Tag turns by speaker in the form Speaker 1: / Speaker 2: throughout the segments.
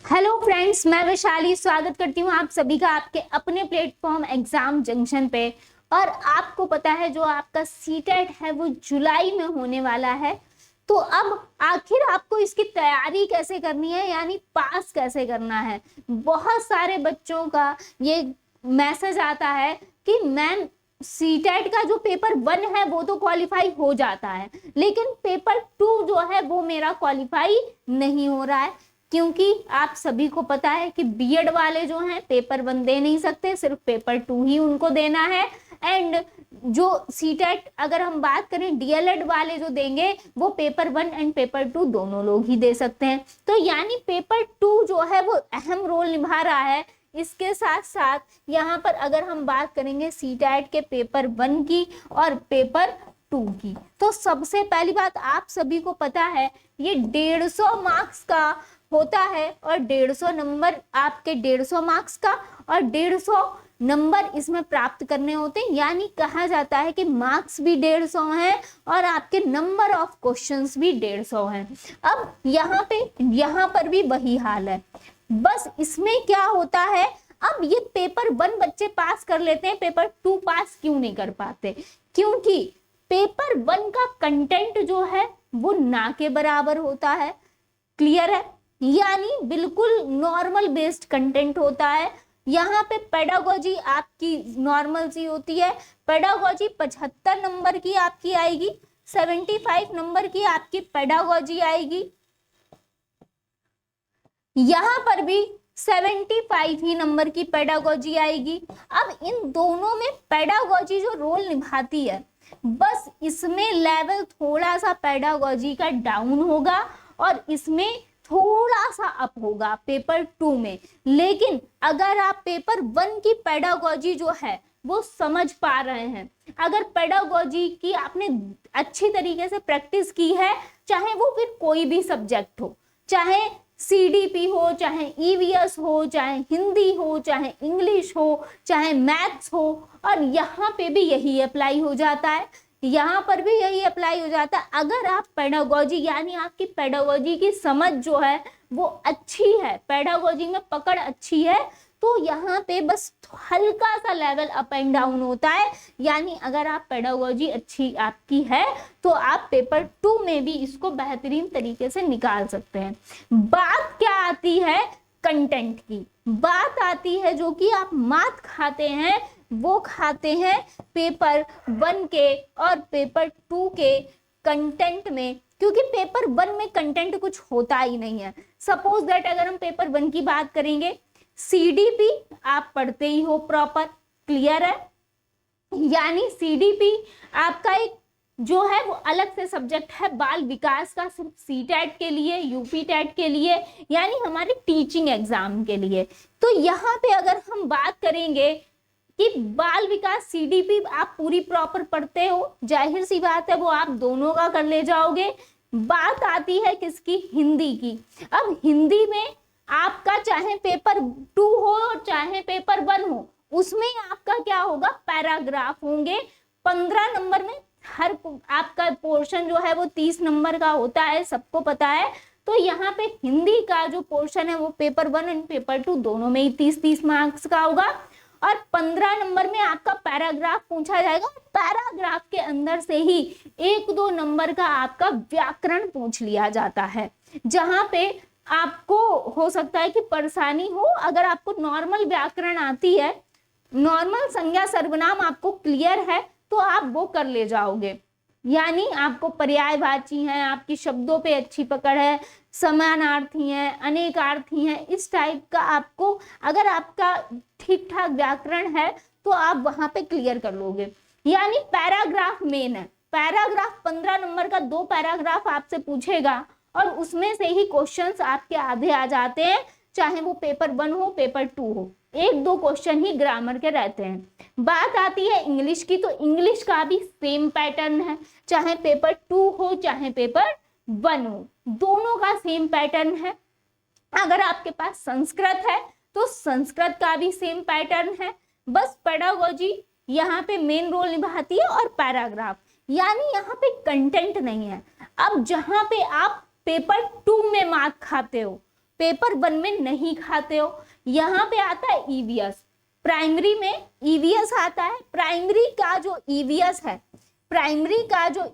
Speaker 1: Hello friends, मैं वैशाली स्वागत करती हूँ आप सभी का आपके अपने प्लेटफॉर्म एग्जाम जंक्शन पे। और आपको पता है जो आपका सीटेट है वो जुलाई में होने वाला है। तो अब आखिर आपको इसकी तैयारी कैसे करनी है, यानी पास कैसे करना है। बहुत सारे बच्चों का ये मैसेज आता है कि मैम सीटेट का जो पेपर 1 है वो तो क्वालिफाई हो जाता है, लेकिन पेपर 2 जो है वो मेरा क्वालिफाई नहीं हो रहा है। क्योंकि आप सभी को पता है कि बीएड वाले जो हैं पेपर 1 दे नहीं सकते, सिर्फ पेपर 2 ही उनको देना है। एंड जो सीटेट अगर हम बात करें डीएलएड वाले जो देंगे वो पेपर 1 एंड पेपर 2 दोनों लोग ही दे सकते हैं। तो यानी पेपर 2 जो है वो अहम रोल निभा रहा है। इसके साथ साथ यहाँ पर अगर हम बात करेंगे सीटेट के पेपर 1 की और पेपर 2 की, तो सबसे पहली बात आप सभी को पता है ये 150 मार्क्स का होता है और 150 नंबर आपके 150 मार्क्स का और 150 नंबर इसमें प्राप्त करने होते हैं। यानी कहा जाता है कि मार्क्स भी 150 हैं और आपके नंबर ऑफ क्वेश्चंस भी 150 हैं। अब यहाँ पर भी वही हाल है, बस इसमें क्या होता है, अब ये पेपर 1 बच्चे पास कर लेते हैं, पेपर 2 पास क्यों नहीं कर पाते? क्योंकि पेपर 1 का कंटेंट जो है वो ना के बराबर होता है। क्लियर है? यानी बिल्कुल नॉर्मल बेस्ड कंटेंट होता है। यहाँ पे पेडागोजी आपकी नॉर्मल सी होती है। पेडागोजी 75 नंबर की आपकी आएगी, 75 नंबर की आपकी पेडागोजी आएगी। यहाँ पर भी 75 ही नंबर की पेडागोजी आएगी। अब इन दोनों में पेडागोजी जो रोल निभाती है, बस इसमें लेवल थोड़ा सा पेडागोजी का डाउन होगा और इसमें थोड़ा सा अप होगा पेपर 2 में। लेकिन अगर आप पेपर 1 की पेडागोजी जो है वो समझ पा रहे हैं, अगर पेडागोजी की आपने अच्छी तरीके से प्रैक्टिस की है, चाहे वो फिर कोई भी सब्जेक्ट हो, चाहे सीडीपी हो, चाहे ईवीएस हो, चाहे हिंदी हो, चाहे इंग्लिश हो, चाहे मैथ्स हो, और यहाँ पे भी यही अप्लाई हो जाता है, यहाँ पर भी यही अप्लाई हो जाता है। अगर आप पेडागोजी यानी आपकी पेडागोजी की समझ जो है वो अच्छी है, पेडागोजी में पकड़ अच्छी है, तो यहाँ पे बस हल्का सा लेवल अप एंड डाउन होता है। यानी अगर आप पेडागोजी अच्छी आपकी है तो आप पेपर 2 में भी इसको बेहतरीन तरीके से निकाल सकते हैं। बात क्या आती है कंटेंट की, बात आती है जो कि आप मात खाते हैं वो खाते हैं पेपर 1 के और पेपर 2 के कंटेंट में, क्योंकि पेपर 1 में कंटेंट कुछ होता ही नहीं है। सपोज दैट अगर हम पेपर 1 की बात करेंगे, सीडीपी आप पढ़ते ही हो प्रॉपर, क्लियर है? यानी सीडीपी आपका एक जो है वो अलग से सब्जेक्ट है बाल विकास का, सिर्फ सीटेट के लिए, यूपी टेट के लिए, यानी हमारे टीचिंग एग्जाम के लिए। तो यहाँ पे अगर हम बात करेंगे कि बाल विकास सीडीपी आप पूरी प्रॉपर पढ़ते हो, जाहिर सी बात है वो आप दोनों का कर ले जाओगे। बात आती है किसकी? हिंदी की। अब हिंदी में आपका चाहे पेपर 2 हो चाहे पेपर 1 हो, उसमें आपका क्या होगा, पैराग्राफ होंगे। 15 नंबर में हर आपका पोर्शन जो है वो 30 नंबर का होता है, सबको पता है। तो यहाँ पे हिंदी का जो पोर्शन है वो पेपर 1 एंड पेपर 2 दोनों में ही 30-30 मार्क्स का होगा। और 15 नंबर में आपका पैराग्राफ पूछा जाएगा, पैराग्राफ के अंदर से ही 1-2 नंबर का आपका व्याकरण पूछ लिया जाता है, जहां पे आपको हो सकता है कि परेशानी हो। अगर आपको नॉर्मल व्याकरण आती है, नॉर्मल संज्ञा सर्वनाम आपको क्लियर है, तो आप वो कर ले जाओगे। यानी आपको पर्यायवाची हैं, आपकी शब्दों पे अच्छी पकड़ है, समानार्थी हैं, अनेकार्थी हैं, इस टाइप का आपको अगर आपका ठीक ठाक व्याकरण है तो आप वहां पे क्लियर कर लोगे। यानी पैराग्राफ मेन है। पैराग्राफ 15 नंबर का 2 पैराग्राफ आपसे पूछेगा और उसमें से ही क्वेश्चंस आपके आधे आ जाते हैं, चाहे वो पेपर 1 हो पेपर 2 हो, 1-2 क्वेश्चन ही ग्रामर के रहते हैं। बात आती है इंग्लिश की, तो इंग्लिश का भी सेम पैटर्न है, चाहे पेपर 2 हो चाहे पेपर 1 हो, दोनों का सेम पैटर्न है। अगर आपके पास संस्कृत है तो संस्कृत का भी सेम पैटर्न है, बस पेडागोजी यहाँ पे मेन रोल निभाती है और पैराग्राफ, यानी यहाँ पे कंटेंट नहीं है। अब जहां पे आप पेपर 2 में मार्क खाते हो पेपर 1 में नहीं खाते हो। यहाँ पे आता है ईवीएस, प्राइमरी में ईवीएस आता है। प्राइमरी का जो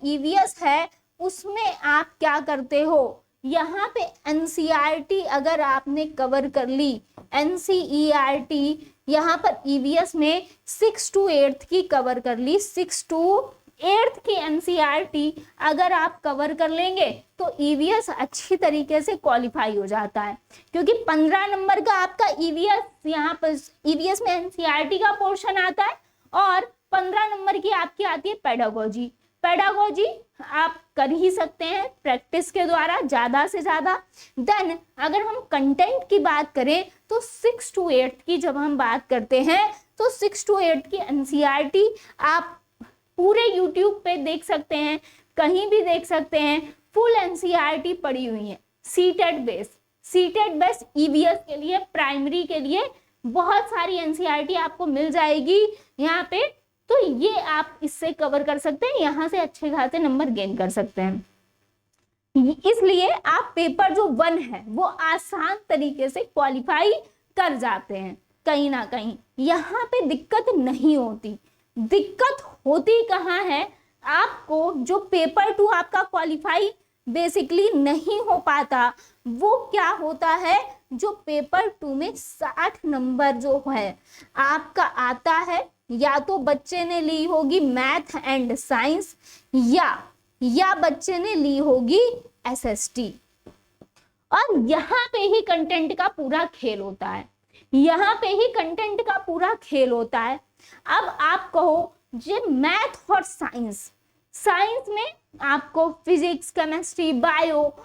Speaker 1: ईवीएस है उसमें आप क्या करते हो, यहाँ पे एनसीईआरटी अगर आपने कवर कर ली, एनसीईआरटी यहाँ पर ईवीएस में 6 to 8 की कवर कर ली, 6 to 8 की एनसीईआरटी अगर आप कवर कर लेंगे तो ईवीएस अच्छी तरीके से क्वालिफाई हो जाता है, क्योंकि 15 नंबर का आपका ईवीएस, यहाँ पर ईवीएस में एनसीईआरटी का पोर्शन आता है और 15 नंबर की आपकी आती है पेडागोजी। पेडागोजी आप कर ही सकते हैं प्रैक्टिस के द्वारा ज्यादा से ज्यादा। देन अगर हम कंटेंट की बात करें तो 6 to 8 की जब हम बात करते हैं तो 6 to 8 की एनसीईआरटी आप पूरे यूट्यूब पे देख सकते हैं, कहीं भी देख सकते हैं, फुल एनसीईआरटी पड़ी हुई है। सीटेट बेस ईवीएस के लिए, प्राइमरी के लिए बहुत सारी एनसीईआरटी आपको मिल जाएगी यहाँ पे, तो ये आप इससे कवर कर सकते हैं, यहाँ से अच्छे खासे नंबर गेन कर सकते हैं। इसलिए आप पेपर जो 1 है वो आसान तरीके से क्वालिफाई कर जाते हैं कहीं ना कहीं, यहाँ पे दिक्कत नहीं होती। दिक्कत होती कहाँ है, आपको जो पेपर 2 आपका क्वालिफाई बेसिकली नहीं हो पाता, वो क्या होता है, जो पेपर 2 में 60 नंबर जो है आपका आता है, या तो बच्चे ने ली होगी मैथ एंड साइंस या बच्चे ने ली होगी एसएसटी, और यहाँ पे ही कंटेंट का पूरा खेल होता है, यहाँ पे ही कंटेंट का पूरा खेल होता है। अब आप कहो जे मैथ और साइंस में आपको फिजिक्स, केमिस्ट्री, बायो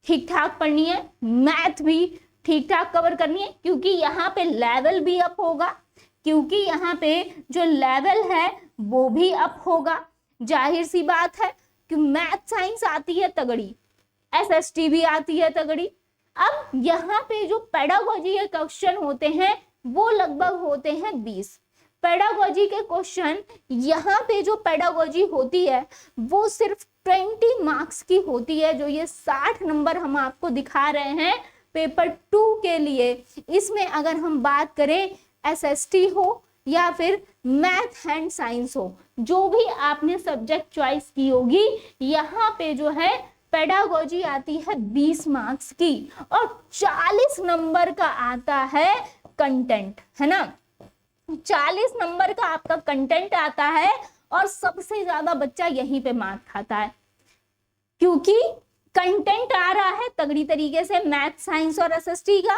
Speaker 1: ठीक ठाक पढ़नी है, मैथ भी ठीक ठाक कवर करनी है, क्योंकि यहाँ पे लेवल भी अप होगा, क्योंकि यहाँ पे जो लेवल है वो भी अप होगा। जाहिर सी बात है कि मैथ साइंस आती है तगड़ी, एसएसटी भी आती है तगड़ी। अब यहाँ पे जो पेडागोजी के क्वेश्चन होते हैं वो लगभग होते हैं 20। पेडागोजी के क्वेश्चन, यहाँ पे जो पेडागोजी होती है वो सिर्फ 20 मार्क्स की होती है, जो ये 60 नंबर हम आपको दिखा रहे हैं पेपर 2 के लिए। इसमें अगर हम बात करें एसएसटी हो या फिर मैथ एंड साइंस हो, जो भी आपने सब्जेक्ट चॉइस की होगी, यहाँ पे जो है पेडागोजी आती है 20 मार्क्स की और 40 नंबर का आता है कंटेंट, है ना। 40 नंबर का आपका कंटेंट आता है और सबसे ज्यादा बच्चा यहीं पे मार्क खाता है, क्योंकि कंटेंट आ रहा है तगड़ी तरीके से मैथ, साइंस और एसएसटी का।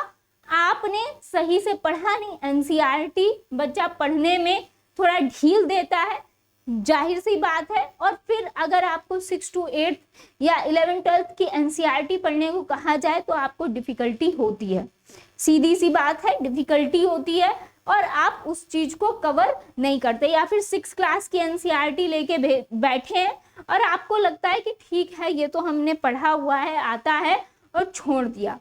Speaker 1: आपने सही से पढ़ा नहीं, एनसीईआरटी बच्चा पढ़ने में थोड़ा ढील देता है, जाहिर सी बात है। और फिर अगर आपको 6 to 8 या 11th-12th की एनसीईआरटी पढ़ने को कहा जाए तो आपको डिफिकल्टी होती है, सीधी सी बात है, डिफिकल्टी होती है और आप उस चीज को कवर नहीं करते, या फिर 6th क्लास की एनसीईआरटी लेके बैठे हैं और आपको लगता है कि ठीक है ये तो हमने पढ़ा हुआ है, आता है, और छोड़ दिया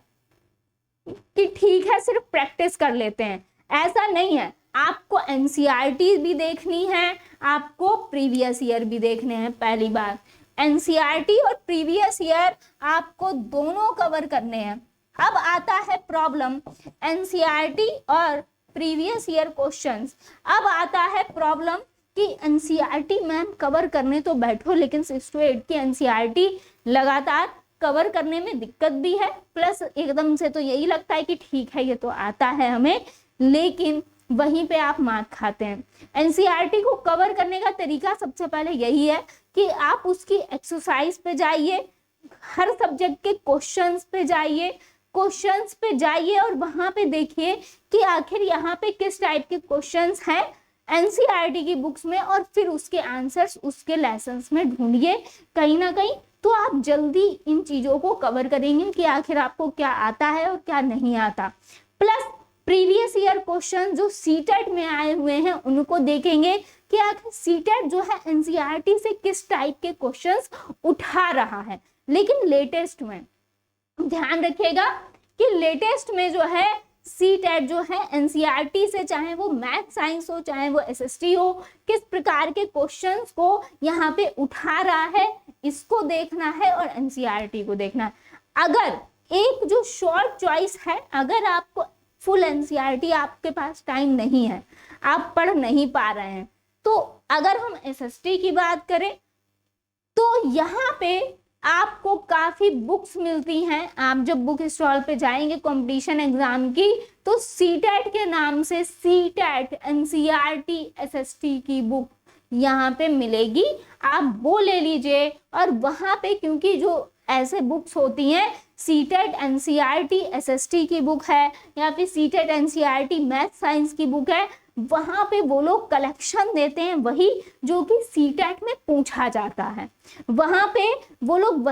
Speaker 1: कि ठीक है सिर्फ प्रैक्टिस कर लेते हैं। ऐसा नहीं है, आपको एनसीईआरटी भी देखनी है, आपको प्रीवियस ईयर भी देखने हैं। पहली बात, एनसीईआरटी और प्रीवियस ईयर आपको दोनों कवर करने हैं। अब आता है प्रॉब्लम एनसीईआरटी और प्रीवियस ईयर क्वेश्चंस। अब आता है प्रॉब्लम कि एनसीईआरटी मैम कवर करने तो बैठो, लेकिन 6 to 8 की एनसीईआरटी लगातार कवर करने में दिक्कत भी है, प्लस एकदम से तो यही लगता है कि ठीक है ये तो आता है हमें, लेकिन वहीं पे आप मार्क खाते हैं। एनसीईआरटी को कवर करने का तरीका सबसे पहले यही है कि आप उसकी एक्सरसाइज पे जाइए, हर सब्जेक्ट के क्वेश्चंस पे जाइए और वहां पे देखिए कि आखिर यहाँ पे किस टाइप के क्वेश्चंस हैं एनसीईआरटी की बुक्स में, और फिर उसके आंसर्स उसके लेसन्स में ढूंढिए कहीं ना कहीं, तो आप जल्दी इन चीजों को कवर करेंगे कि आखिर आपको क्या आता है और क्या नहीं आता। प्लस प्रीवियस ईयर क्वेश्चन जो सीटेट में आए हुए हैं उनको देखेंगे कि आखिर सीटेट जो है एनसीईआरटी से किस टाइप के क्वेश्चंस उठा रहा है। लेकिन लेटेस्ट में ध्यान रखिएगा कि लेटेस्ट में जो है सीटेट जो है एनसीईआरटी से, चाहे वो मैथ साइंस हो चाहे वो एसएसटी हो, किस प्रकार के क्वेश्चंस को यहाँ पे उठा रहा है, इसको देखना है और एनसीईआरटी को देखना है। अगर एक जो शॉर्ट चॉइस है, अगर आपको फुल एनसीईआरटी आपके पास टाइम नहीं है, आप पढ़ नहीं पा रहे हैं, तो अगर हम एसएसटी की बात करें तो यहाँ पे आपको काफी बुक्स मिलती हैं। आप जब बुक स्टॉल पे जाएंगे कंपटीशन एग्जाम की, तो सीटेट के नाम से सीटेट एनसीईआरटी एसएसटी की बुक यहाँ पे मिलेगी, आप वो ले लीजिए। और वहाँ पे क्योंकि जो ऐसे बुक्स होती हैं, सीटेट एनसीईआरटी एसएसटी की बुक है या फिर सीटेट एनसीईआरटी मैथ साइंस की बुक है, वहाँ पे वो लोग कलेक्शन देते हैं वही जो कि सीटेट में पूछा जाता है। वहाँ पे वो लोग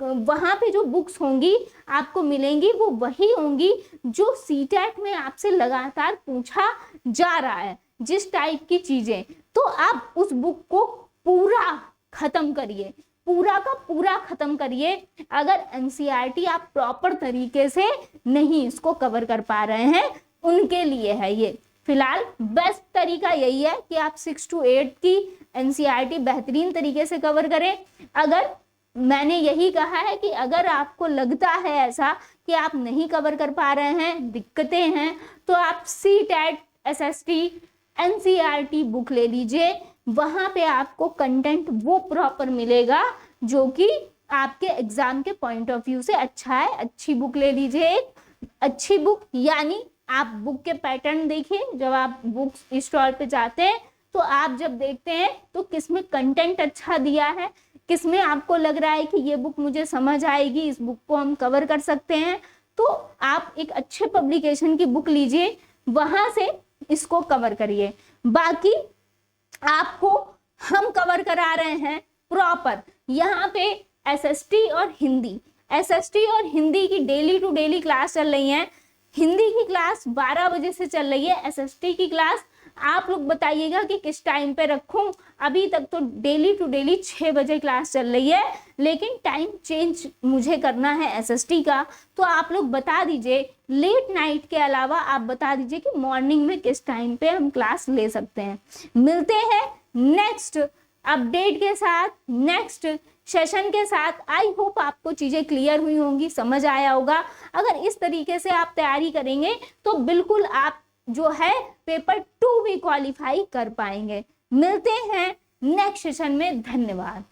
Speaker 1: वहाँ पे जो बुक्स होंगी आपको मिलेंगी, वो वही होंगी जो सीटेट में आपसे लगातार पूछा जा रहा है, जिस टाइप की चीजें। तो आप उस बुक को पूरा खत्म करिए, पूरा का पूरा खत्म करिए। अगर एनसीईआरटी आप प्रॉपर तरीके से नहीं इसको कवर कर पा रहे हैं, उनके लिए है ये। फिलहाल बेस्ट तरीका यही है कि आप 6 to 8 की एनसीईआरटी बेहतरीन तरीके से कवर करें। अगर मैंने यही कहा है कि अगर आपको लगता है ऐसा कि आप नहीं कवर कर पा रहे हैं, दिक्कतें हैं, तो आप सीटेट एसएसटी एनसीईआरटी बुक ले लीजिए। वहां पे आपको कंटेंट वो प्रॉपर मिलेगा जो कि आपके एग्जाम के पॉइंट ऑफ व्यू से अच्छा है। अच्छी बुक ले लीजिए, एक अच्छी बुक, यानी आप बुक के पैटर्न देखिए। जब आप बुक स्टॉल पे जाते हैं तो आप जब देखते हैं तो किसमें कंटेंट अच्छा दिया है, किसमें आपको लग रहा है कि ये बुक मुझे समझ आएगी, इस बुक को हम कवर कर सकते हैं, तो आप एक अच्छे पब्लिकेशन की बुक लीजिए, वहां से इसको कवर करिए। बाकी आपको हम कवर करा रहे हैं प्रॉपर यहाँ पे एसएसटी और हिंदी। एसएसटी और हिंदी की डेली टू डेली क्लास चल रही है। हिंदी की क्लास 12 बजे से चल रही है। एसएसटी की क्लास आप लोग बताइएगा कि किस टाइम पे रखूं। अभी तक तो डेली टू डेली 6 बजे क्लास चल रही है, लेकिन टाइम चेंज मुझे करना है एसएसटी का, तो आप लोग बता दीजिए। लेट नाइट के अलावा आप बता दीजिए कि मॉर्निंग में किस टाइम पे हम क्लास ले सकते हैं। मिलते हैं नेक्स्ट अपडेट के साथ, नेक्स्ट सेशन के साथ। आई होप आपको चीजें क्लियर हुई होंगी, समझ आया होगा। अगर इस तरीके से आप तैयारी करेंगे तो बिल्कुल आप जो है पेपर 2 भी क्वालिफाई कर पाएंगे। मिलते हैं नेक्स्ट सेशन में। धन्यवाद।